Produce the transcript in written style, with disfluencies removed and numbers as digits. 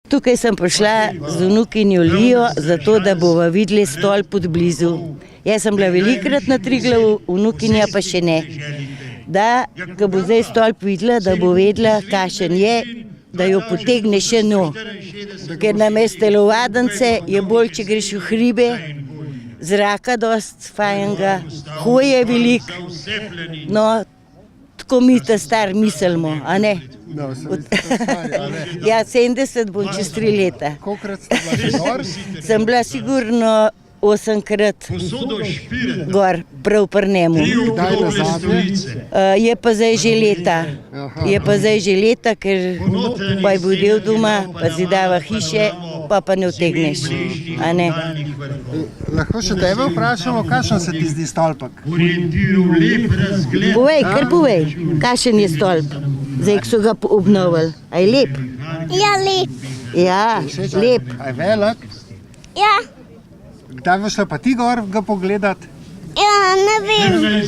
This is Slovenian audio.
Tukaj sem prišla z vnukinjo Lijo, zato da bova videli stolp od blizu. Jaz sem bila velikokrat na Triglavu, vnukinja pa še ne. Da, ko bo zdaj stolp videla, da bo vedela, kakšen je, da jo potegne še njo. Ker namesto telovadnice je bolj, če greš v hribe, zraka dosti fajnega, hoje veliko. No, tako mi ta star mislimo, a ne? Ja, 70 bom čez 3 leta. Kolikokrat ste bila že gor? Sem bila sigurno 8-krat gor, prav pri njemu. Kdaj nazadnje? Je pa zdaj že leta. Ker pa je bil del doma, pa zidava hiše, pa ne utegneš, a ne? Lahko še tebe vprašamo, kakšen se ti zdi stolpek? Povej, kar povej, kakšen je stolp? Zdaj, ko so ga obnovili. A je lep? Ja, lep. Ja, lep. A je velik? Ja, Kdaj boš šla pa ti gor ga pogledat? ja, ne vem.